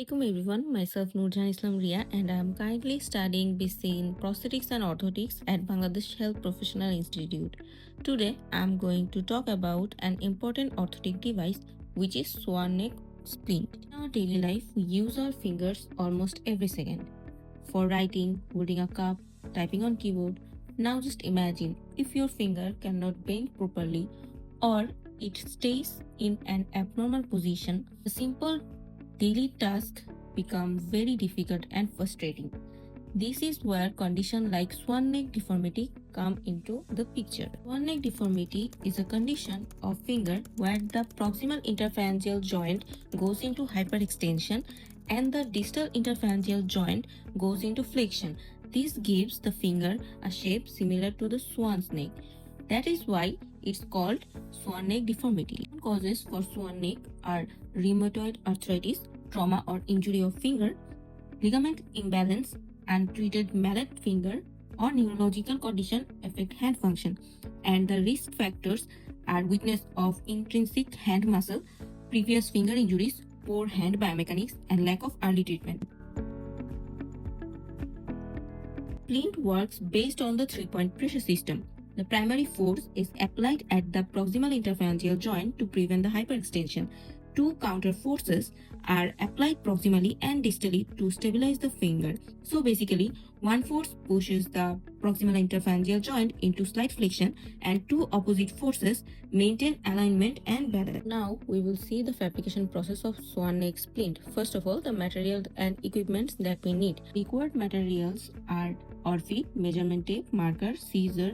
Assalamualaikum everyone, myself Nurjahan Riya and I am currently studying B.sC in Prosthetics and Orthotics at Bangladesh Health Professional Institute. Today I am going to talk about an important orthotic device which is Swan neck splint. In our daily life, we use our fingers almost every second for writing, holding a cup, typing on keyboard. Now just imagine if your finger cannot bend properly or it stays in an abnormal position, the simple daily tasks become very difficult and frustrating. This is where conditions like swan neck deformity come into the picture. Swan neck deformity is a condition of finger where the proximal interphalangeal joint goes into hyperextension and the distal interphalangeal joint goes into flexion. This gives the finger a shape similar to the swan's neck. That is why it's called swan neck deformity. Causes for swan neck are rheumatoid arthritis, trauma or injury of finger, ligament imbalance, untreated mallet finger, or neurological condition affect hand function. And the risk factors are weakness of intrinsic hand muscle, previous finger injuries, poor hand biomechanics, and lack of early treatment. Splint works based on the 3-point pressure system. The primary force is applied at the proximal interphalangeal joint to prevent the hyperextension. Two counter forces are applied proximally and distally to stabilize the finger. So basically, one force pushes the proximal interphalangeal joint into slight flexion and two opposite forces maintain alignment and balance. Now we will see the fabrication process of swan neck splint. First of all, the materials and equipments that we need. Required materials are Orthotic, measurement tape, marker, scissor,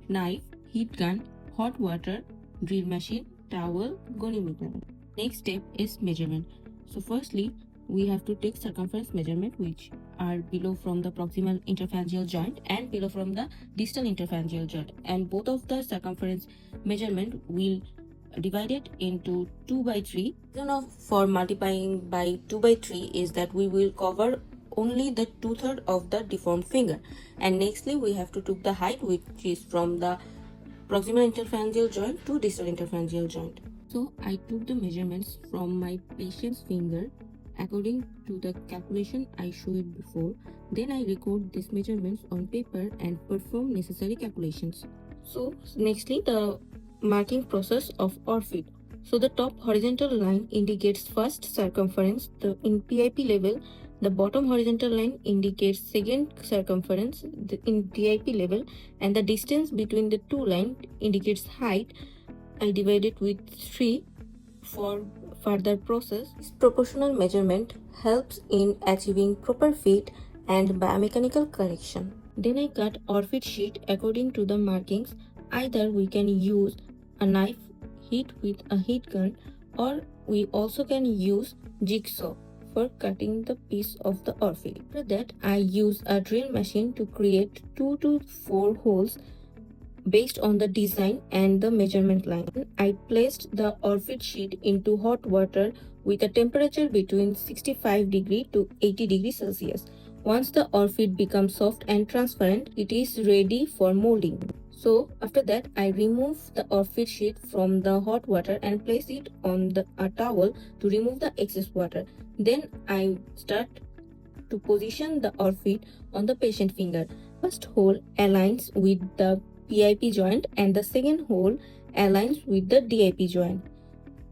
knife, heat gun, hot water, drill machine, towel, goniometer. Next step is measurement. So firstly, we have to take circumference measurement which are below from the proximal interphalangeal joint and below from the distal interphalangeal joint, and both of the circumference measurement will divided into 2 by 3. The reason for multiplying by 2 by 3 is that we will cover only the 2/3 of the deformed finger, and nextly we have to take the height which is from the proximal interphalangeal joint to distal interphalangeal joint. So I took the measurements from my patient's finger according to the calculation I showed before. Then I record these measurements on paper and perform necessary calculations. So nextly the marking process of ORFIT. So the top horizontal line indicates first circumference in PIP level. The bottom horizontal line indicates second circumference in DIP level, and the distance between the two lines indicates height. I divide it with 3 for further process. This proportional measurement helps in achieving proper fit and biomechanical correction. Then I cut ORFIT sheet according to the markings. Either we can use a knife hit with a heat gun, or we also can use jigsaw for cutting the piece of the ORFIT. After that, I use a drill machine to create 2 to 4 holes based on the design and the measurement line. I placed the ORFIT sheet into hot water with a temperature between 65 degree to 80 degree Celsius. Once the ORFIT becomes soft and transparent, it is ready for molding. So after that, I remove the ORFIT sheet from the hot water and place it on a towel to remove the excess water. Then I start to position the ORFIT on the patient finger. First hole aligns with the PIP joint and the second hole aligns with the DIP joint.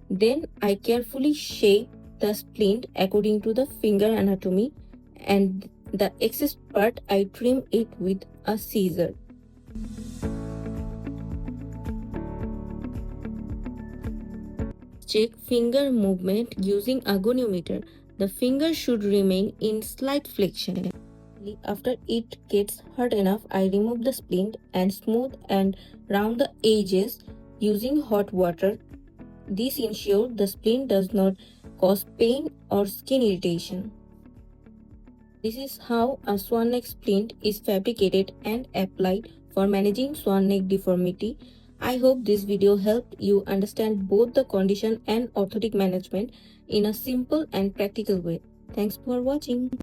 Then I carefully shape the splint according to the finger anatomy, and the excess part I trim it with a scissor. Check finger movement using a goniometer. The finger should remain in slight flexion. After it gets hard enough, I remove the splint and smooth and round the edges using hot water. This ensures the splint does not cause pain or skin irritation. This is how a swan neck splint is fabricated and applied for managing swan neck deformity. I hope this video helped you understand both the condition and orthotic management in a simple and practical way. Thanks for watching.